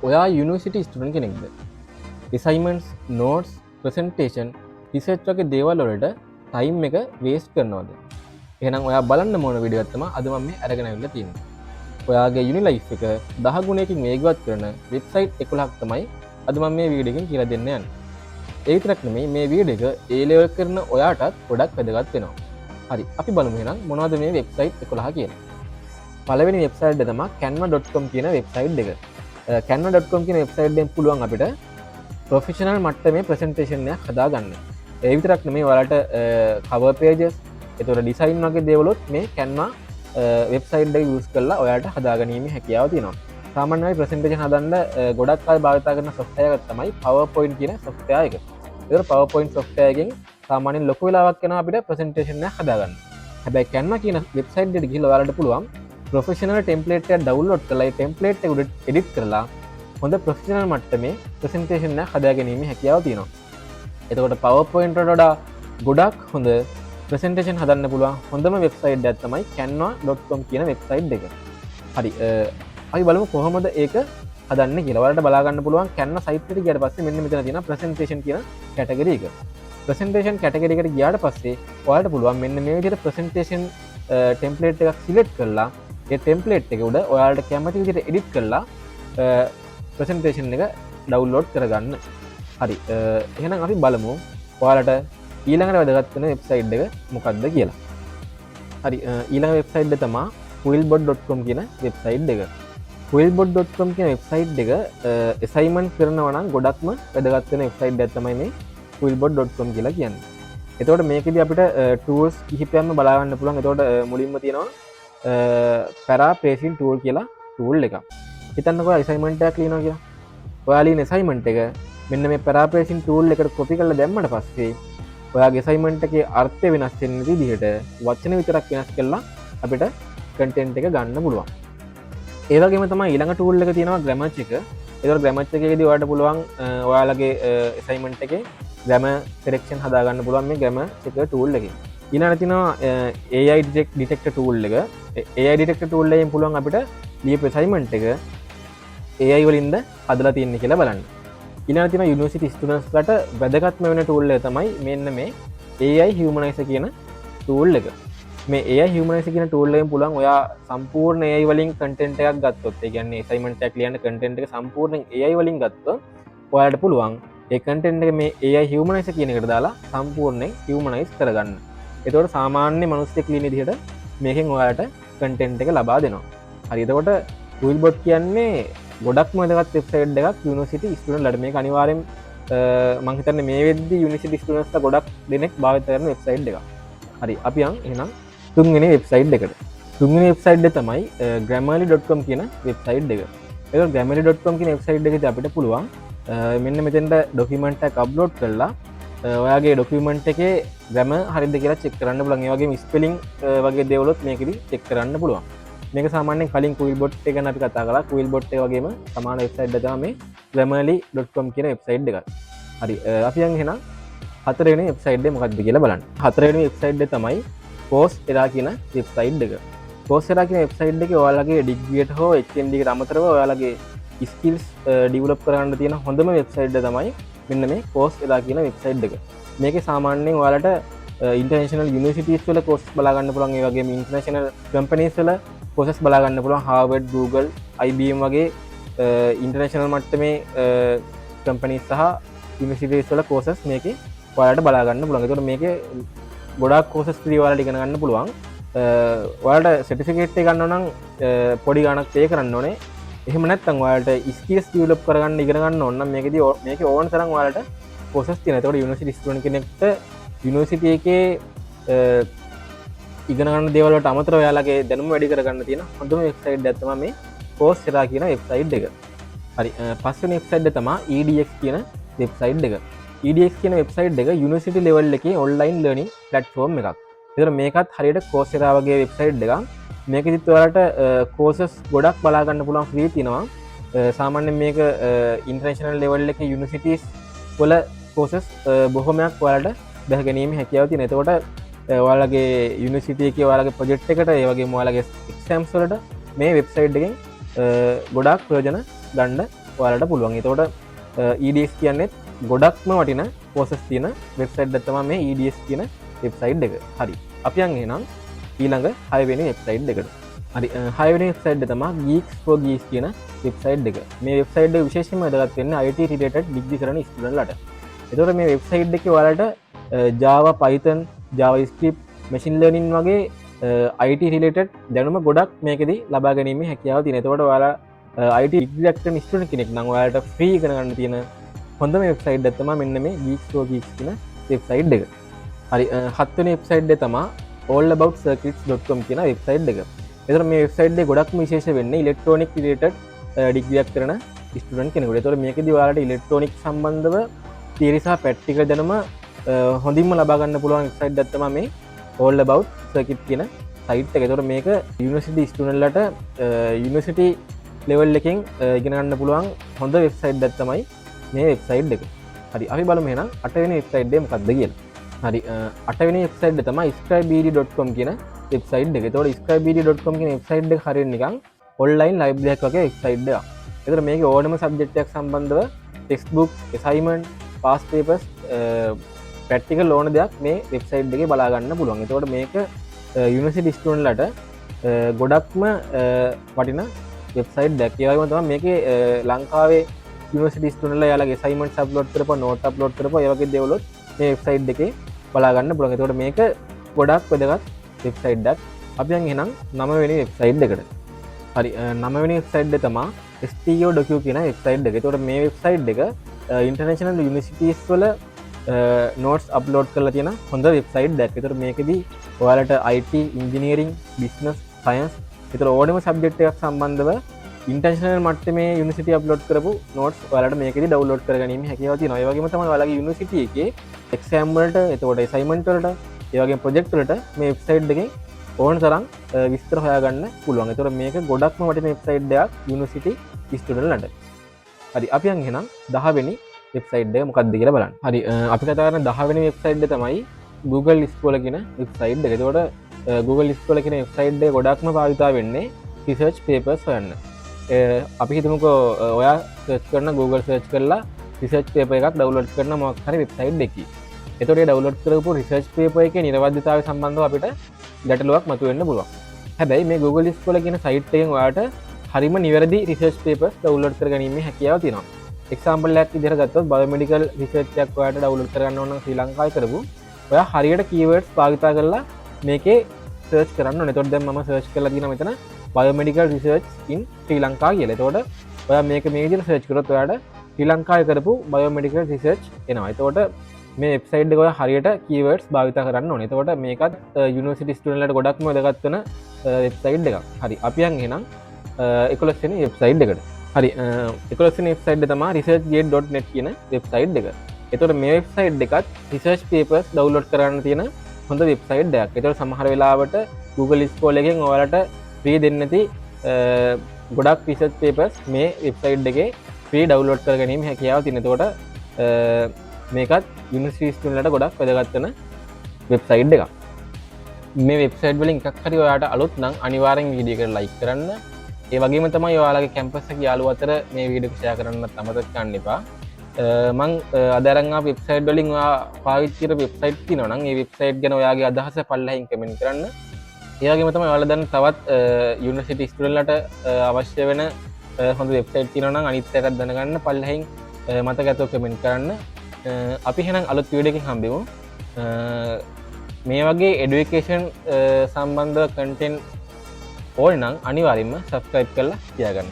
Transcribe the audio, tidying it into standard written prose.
ඔයා university student කෙනෙක්ද? assignments, notes, presentation, research වගේ දේවල් වලට time එක waste කරනවද? එහෙනම් ඔයා බලන්න මොන වීඩියෝ එකක් තමයි අද මම මේ අරගෙන ආවිල්ලා තියෙන්නේ. ඔයාගේ යුනි ලයිෆ් එක 10 ගුණයකින් වේගවත් කරන වෙබ්සයිට් 11ක් තමයි අද මම මේ වීඩියෝ එකෙන් කියලා දෙන්න යන්නේ. ඒ විතරක් නෙමෙයි මේ වීඩියෝ එක A level කරන ඔයාටත් ගොඩක් වැදගත් වෙනවා. හරි, අපි බලමු එහෙනම් මොනවද මේ වෙබ්සයිට් 11 කියන්නේ. පළවෙනි වෙබ්සයිට් එක තමයි canva.com කියන වෙබ්සයිට් එක. canva.com කියන වෙබ්සයිට් එකෙන් පුළුවන් අපිට ප්‍රොෆෙෂනල් මට්ටමේ ප්‍රසන්ටේෂන් එකක් හදාගන්න. ඒ විතරක් නෙමෙයි ඔයාලට cover pages, ඒතකොට ඩිසයින් වගේ දේවලුත් මේ canva වෙබ්සයිට් එක යූස් කරලා ඔයාලට හදාගැනීමේ හැකියාව තියෙනවා. සාමාන්‍යයෙන් ප්‍රසන්ටේෂන් හදන්න ගොඩක් අය භාවිත කරන software එකක් තමයි PowerPoint කියන software එක. ඒතකොට PowerPoint software එකෙන් සාමාන්‍යයෙන් ලොකු වෙලාවක් යනවා අපිට ප්‍රසන්ටේෂන් එකක් හදාගන්න. හැබැයි canva කියන වෙබ්සයිට් එකට ගිහලා ඔයාලට පුළුවන් ප්‍රොෆෙෂනල් ටෙම්ප්ලේට් එකක් ඩවුන්ලෝඩ් කරලා ඒ ටෙම්ප්ලේට් එක උඩ එඩිට් කරලා හොඳ ප්‍රොෆෙෂනල් මට්ටමේ ප්‍රසන්ටේෂන් එකක් හදාගැනීමේ හැකියාව තියෙනවා. එතකොට PowerPoint වලට වඩා ගොඩක් හොඳ ප්‍රසන්ටේෂන් හදන්න පුළුවන් හොඳම වෙබ්සයිට් එකක් තමයි canva.com කියන වෙබ්සයිට් එක. හරි, අපි බලමු කොහොමද ඒක හදන්නේ කියලා. ඔයාලට බලා ගන්න පුළුවන් canva site එකට ගියාට පස්සේ මෙන්න මෙතන තියෙනවා presentation කියන කැටගරි එක. presentation කැටගරි එකට ගියාට පස්සේ ඔයාලට පුළුවන් මෙන්න මේ විදිහට presentation template එකක් select කරලා ඒ template එක උඩ ඔයාලට කැමති විදිහට edit කරලා presentation එක download කරගන්න. හරි, එහෙනම් අපි බලමු ඔයාලට ඊළඟට වැදගත් වෙන වෙබ්සයිට් එක මොකක්ද කියලා. හරි, ඊළඟ වෙබ්සයිට් එක තමයි quillbot.com කියන වෙබ්සයිට් එක. quillbot.com කියන වෙබ්සයිට් එක assignment කරනවා නම් ගොඩක්ම වැදගත් වෙන වෙබ්සයිට් එකක් තමයි මේ quillbot.com කියලා කියන්නේ. එතකොට මේකෙදි අපිට tools කිහිපයක්ම බලා ගන්න පුළුවන්. එතකොට මුලින්ම තියෙනවා paraphrasing tool කියලා tool එකක්. හිතන්නකෝ assignment එකක් ලියනවා කියලා. ඔයාලා ලියන assignment එක මෙන්න මේ paraphrasing tool එකට copy කරලා දැම්මට පස්සේ ඔයාගේ assignment එකේ අර්ථය වෙනස් වෙන විදිහට වචන විතරක් වෙනස් කරලා අපිට content එක ගන්න පුළුවන්. ඒ වගේම තමයි ඊළඟ tool එක තියෙනවා grammar check. ඒතකොට grammar check එකේදී ඔයාලට පුළුවන් ඔයාලගේ assignment එකේ grammar correction හදාගන්න පුළුවන් මේ grammar check tool එකෙන්. ඊළඟට තියෙනවා AI detector tool එක. AI detector tool එකෙන් පුළුවන් අපිට ලියපු assignment එක AI වලින්ද හදලා තියෙන්නේ කියලා බලන්න. ඊළඟට තියෙනවා university students ලාට වැදගත්ම වෙන tool එක තමයි මෙන්න මේ AI humanizer කියන tool එක. මේ AI humanizer කියන tool එකෙන් පුළුවන් ඔයා සම්පූර්ණ AI වලින් content එකක් ගත්තොත්, ඒ කියන්නේ assignment එකක් ලියන්න content එක සම්පූර්ණයෙන් AI වලින් ගත්තොත් ඔයාලට පුළුවන් ඒ content එක මේ AI humanizer කියන එකට දාලා සම්පූර්ණයෙන් humanize කරගන්න. එතකොට සාමාන්‍ය මිනිස්සෙක් ලියන විදිහට මේකෙන් ඔයාලට content එක ලබා දෙනවා. හරි, එතකොට quillbot කියන්නේ ගොඩක්ම වැදගත් වෙබ්සයිට් එකක් යුනිවර්සිටි ස්ටුඩන්ට් ලාට. මේක අනිවාර්යෙන් මම හිතන්නේ මේ වෙද්දි යුනිවර්සිටි ස්ටුඩන්ට්ස් ලා ගොඩක් දෙනෙක් භාවිත කරන වෙබ්සයිට් එකක්. හරි, අපි යන් එහෙනම් තුන්වෙනි වෙබ්සයිට් එකට. තුන්වෙනි වෙබ්සයිට් එක තමයි grammarly.com කියන වෙබ්සයිට් එක. ඒක grammarly.com කියන වෙබ්සයිට් එකේදී අපිට පුළුවන් මෙන්න මෙතෙන්ට ඩොකියුමන්ට් එකක් අප්ලෝඩ් කරලා ඔයාගේ ඩොකියුමන්ට් එකේ grammar හරියද කියලා චෙක් කරන්න පුළුවන්. ඒ වගේම ස්පෙලිං වගේ දේවලුත් මේකෙදි චෙක් කරන්න පුළුවන්. මේක සාමාන්‍යයෙන් කලින් quillbot එක ගැන අපි කතා කරා. quillbot එක වගේම සමාන වෙබ්සයිට් එක තමයි මේ grammarly.com කියන වෙබ්සයිට් එක. හරි, අපි යන් එහෙනම් හතරවෙනි වෙබ්සයිට් එක මොකක්ද කියලා බලන්න. හතරවෙනි වෙබ්සයිට් එක තමයි Coursera කියන වෙබ්සයිට් එක. Coursera කියන වෙබ්සයිට් එකේ ඔයාලගේ ඩිග්‍රියට හෝ HND එකට අමතරව ඔයාලගේ ස්කිල්ස් ඩෙවලොප් කරගන්න තියෙන හොඳම වෙබ්සයිට් එක තමයි මෙන්න මේ Coursera කියන වෙබ්සයිට් එක. මේකේ සාමාන්‍යයෙන් ඔයාලට ඉන්ටර්නැෂනල් යුනිවර්සිටිස් වල courses බලා ගන්න පුළුවන්. ඒ වගේම ඉන්ටර්නැෂනල් කම්පැනිස් වල courses බලා ගන්න පුළුවන්. Harvard, Google, IBM වගේ ඉන්ටර්නැෂනල් මට්ටමේ කම්පැනිස් සහ යුනිවර්සිටිස් වල courses මේකේ ඔයාලට බලා ගන්න පුළුවන්. ඒතකොට මේකේ ගොඩක් courses free ඔයාලට ඉගෙන ගන්න පුළුවන්. ඔයාලට certificate එක ගන්න නම් පොඩි ගාණක් pay කරන්න ඕනේ. එහෙම නැත්නම් ඔයාලට skills develop කරගන්න ඉගෙන ගන්න ඕන නම් මේකේ ඕන තරම් ඔයාලට courses තියෙනවා. ඒතකොට යුනිවර්සිටි ස්ටුඩන්ට් කෙනෙක්ට යුනිවර්සිටි එකේ ඉගෙන ගන්න දේවල් වලට අමතරව ඔයාලගේ දැනුම වැඩි කරගන්න තියෙන හොඳම වෙබ්සයිට් එකක් තමයි මේ Coursera කියන වෙබ්සයිට් එක. හරි, පස්වෙනි වෙබ්සයිට් එක තමයි EDX කියන වෙබ්සයිට් එක. EDX කියන වෙබ්සයිට් එක යුනිවර්සිටි ලෙවල් එකේ ඔන්ලයින් ලර්නින් ප්ලැට්ෆෝම් එකක්. ඒතර මේකත් හරියට Coursera වගේ වෙබ්සයිට් එකක්. මේකෙදිත් ඔයාලට courses ගොඩක් බලා ගන්න පුළුවන් free තියෙනවා. සාමාන්‍යයෙන් මේක ඉන්ටර්නැෂනල් ලෙවල් එකේ යුනිවර්සිටිස් වල courses බොහොමයක් ඔයාලට බැහැ ගැනීමේ හැකියාව තියෙනවා. එතකොට ඔයාලගේ යුනිවර්සිටි එකේ ඔයාලගේ ප්‍රොජෙක්ට් එකට ඒ වගේම ඔයාලගේ එක්සෑම්ස් වලට මේ වෙබ්සයිට් එකෙන් ගොඩාක් ප්‍රයෝජන ගන්න ඔයාලට පුළුවන්. එතකොට EDX කියන්නේ ගොඩක්ම වටින පෝසස් තියෙන වෙබ්සයිට් එකක් තමයි මේ EDX කියන වෙබ්සයිට් එක. හරි. අපි යන් එහෙනම් ඊළඟ 6 වෙනි වෙබ්සයිට් එකට. හරි 6 වෙනි වෙබ්සයිට් එක තමයි Geeks for Geeks කියන වෙබ්සයිට් එක. මේ වෙබ්සයිට් එක විශේෂයෙන්ම වැදගත් වෙන්නේ IT related ඩිග්‍රී කරන ස්ටුඩන්ට්ලාට. එතකොට මේ වෙබ්සයිට් එකේ ඔයාලට Java, Python, JavaScript, machine learning වගේ IT related දැනුම ගොඩක් මේකෙදි ලබා ගැනීමේ හැකියාව තියෙනවා. එතකොට ඔයාලා IT ඩිග්‍රී කරන ස්ටුඩන්ට් කෙනෙක් නම් ඔයාලට ෆ්‍රී ඉගෙන ගන්න තියෙන හොඳම වෙබ්සයිට් එක තමයි මෙන්න මේ Geeks for Geeks කියන වෙබ්සයිට් එක. හරි 7 වෙනි වෙබ්සයිට් එක තමයි allaboutcircuits.com කියන වෙබ්සයිට් එක. එතකොට මේ වෙබ්සයිට් එක ගොඩක්ම විශේෂ වෙන්නේ ඉලෙක්ට්‍රොනික රිලේටඩ් ඩිග්‍රියක් කරන ස්ටුඩන්ට් කෙනෙකුට. එතකොට මේකෙදි ඔයාලට ඉලෙක්ට්‍රොනික සම්බන්ධව තියරි සහ ප්‍රැක්ටිකල් දැනුම හොඳින්ම ලබා ගන්න පුළුවන් වෙබ්සයිට් එකක් තමයි මේ all about circuit කියන සයිට් එක. එතකොට මේක යුනිවර්සිටි ස්ටුඩන්ට්ලාට යුනිවර්සිටි ලෙවල් එකෙන් ඉගෙන ගන්න පුළුවන් හොඳ වෙබ්සයිට් එකක් තමයි මේ වෙබ්සයිට් එක. හරි අපි බලමු එහෙනම් 8 වෙනි වෙබ්සයිට් එක මොකක්ද කියලා. හරි 8 වෙනි වෙබ්සයිට් එක තමයි scribd.com කියන වෙබ්සයිට් එක. එතකොට scribd.com කියන වෙබ්සයිට් එක හරියට නිකන් ඔන්ලයින් ලයිබ්‍රරි එකක් වගේ වෙබ්සයිට් එකක්. එතකොට මේකේ ඕනම සබ්ජෙක්ට් එකක් සම්බන්ධව text book, assignment, past papers, practical ඕන දෙයක් මේ වෙබ්සයිට් එකේ බලා ගන්න පුළුවන්. එතකොට මේක යුනිවර්සිටි ස්ටුඩන්ට්ලාට ගොඩක්ම වටින වෙබ්සයිට් එකක්. ඒ වගේම තමයි මේකේ ලංකාවේ යුනිවර්සිටි ස්ටුඩන්ට්ලා යාලගේ assignments upload කරපුවා, note upload කරපුවා, ඒ වගේ දේවල් මේ වෙබ්සයිට් එකේ බලා ගන්න පුළුවන්. එතකොට මේක ගොඩක් වැදගත් වෙබ්සයිට් එකක්. අපි යන් එහෙනම් 9 වෙනි වෙබ්සයිට් එකට. හරි 9 වෙනි වෙබ්සයිට් එක තමයි sto.docu කියන වෙබ්සයිට් එක. එතකොට මේ වෙබ්සයිට් එක ඉන්ටර්නැෂනල් යුනිවර්සිටිස් වල නෝට්ස් අප්ලෝඩ් කරලා තියෙන හොඳ වෙබ්සයිට් එකක්. ඒතර මේකෙදි ඔයාලට IT, engineering, business, science ඒතර ඕනම සබ්ජෙක්ට් එකක් සම්බන්ධව ඉන්ටර්නැෂනල් මට්ටමේ යුනිවර්සිටි අප්ලෝඩ් කරපු නෝට්ස් ඔයාලට මේකෙදි ඩවුන්ලෝඩ් කරගැනීමේ හැකියාව තියෙනවා. ඒ වගේම තමයි ඔයාලගේ යුනිවර්සිටි එකේ එක්සෑම් වලට, එතකොට assignment වලට, ඒ වගේම ප්‍රොජෙක්ට් වලට මේ වෙබ්සයිට් එකෙන් ඕන තරම් විස්තර හොයාගන්න පුළුවන්. ඒතර මේක ගොඩක්ම වටින වෙබ්සයිට් එකක් යුනිවර්සිටි ස්ටුඩන්ට්ලාට. හරි අපි යන් එහෙනම් 10 වෙනි වෙබ්සයිට් එක මොකක්ද කියලා බලන්න. හරි අපි කතා කරන 10 වෙනි වෙබ්සයිට් එක තමයි Google Scholar කියන වෙබ්සයිට් එක. එතකොට Google Scholar කියන වෙබ්සයිට් එක ගොඩක්ම භාවිතා වෙන්නේ රිසර්ච් පේපර්ස් හොයන්න. අපි හිතමුකෝ ඔයා සර්ච් කරන Google සර්ච් කරලා රිසර්ච් පේපර් එකක් ඩවුන්ලෝඩ් කරන මොකක් හරි වෙබ්සයිට් එකකින්. එතකොට ඒ ඩවුන්ලෝඩ් කරපු රිසර්ච් පේපර් එකේ නිර්වද්‍යතාවය සම්බන්ධව අපිට ගැටලුවක් මතුවෙන්න පුළුවන්. හැබැයි මේ Google Scholar කියන සයිට් එකෙන් ඔයාට හරිම නිවැරදි රිසර්ච් පේපර්ස් ඩවුන්ලෝඩ් කරගැනීමේ හැකියාව තියෙනවා. එක්සාම්පල් එකක් විදිහට ගත්තොත් බයෝමෙඩිකල් රිසර්ච් එකක් ඔයාලට ඩවුන්ලෝඩ් කරගන්න ඕන නම් ශ්‍රී ලංකාවේ කරපු ඔයා හරියට කීවර්ඩ්ස් භාවිත කරලා මේකේ සර්ච් කරන්න ඕනේ. එතකොට දැන් මම සර්ච් කරලා තියෙනවා මෙතන බයෝමෙඩිකල් රිසර්ච් ඉන් ශ්‍රී ලංකා කියලා. එතකොට ඔයා මේක මේ විදිහට සර්ච් කරොත් ඔයාට ශ්‍රී ලංකාවේ කරපු බයෝමෙඩිකල් රිසර්ච් එනවා. එතකොට මේ වෙබ්සයිට් එක ඔයා හරියට කීවර්ඩ්ස් භාවිත කරන්න ඕනේ. එතකොට මේකත් යුනිවර්සිටි ස්ටුඩන්ට්ලාට ගොඩක්ම වැදගත් වෙන වෙබ්සයිට් එකක්. හරි අපි යන් එහෙනම් 11 වෙනි වෙබ්සයිට් එකට. හරි 11 වෙනි වෙබ්සයිට් එක තමයි researchgate.net කියන වෙබ්සයිට් එක. එතකොට මේ වෙබ්සයිට් එකත් රිසර්ච් පේපර්ස් ඩවුන්ලෝඩ් කරන්න තියෙන හොඳ වෙබ්සයිට් එකක්. එතකොට සමහර වෙලාවට Google Scholar එකෙන් ඔයාලට ෆ්‍රී දෙන්නේ නැති ගොඩක් රිසර්ච් පේපර්ස් මේ වෙබ්සයිට් එකේ ෆ්‍රී ඩවුන්ලෝඩ් කරගැනීම හැකියාව තියෙන. එතකොට මේකත් යුනිවර්සිටි ස්ටුඩන්ට්ලාට ගොඩක් වැදගත් වෙන වෙබ්සයිට් එකක්. මේ වෙබ්සයිට් වලින් එකක් හරි ඔයාලට අලුත් නම් අනිවාර්යෙන් වීඩියෝ එකට ලයික් කරන්න. ඒ වගේම තමයි ඔයාලගේ කැම්පස් එකේ යාළුවෝ අතර මේ වීඩියෝ එක ෂෙයා කරන්නත් අමතක කරන්න එපා. මම අද අරන් ආපු වෙබ්සයිට් වලින් ඔයා පාවිච්චි කරපු වෙබ්සයිට් තියෙනවා නම් ඒ වෙබ්සයිට් ගැන ඔයාගේ අදහස පල්ලෙහින් කමෙන්ට් කරන්න. ඒ වගේම තමයි ඔයාලා දැන් තවත් යුනිවර්සිටි ස්ටුඩන්ට්ලාට අවශ්‍ය වෙන හොඳ වෙබ්සයිට් තියෙනවා නම් අනිත් එකත් දැනගන්න පල්ලෙහින් මතක ඇතුව කමෙන්ට් කරන්න. අපි එහෙනම් අලුත් වීඩියෝ එකකින් හම්බෙමු. මේ වගේ එඩුකේෂන් සම්බන්ධ කන්ටෙන්ට් ඕන නම් අනිවාර්යෙන්ම සබ්ස්ක්‍රයිබ් කරලා තියාගන්න.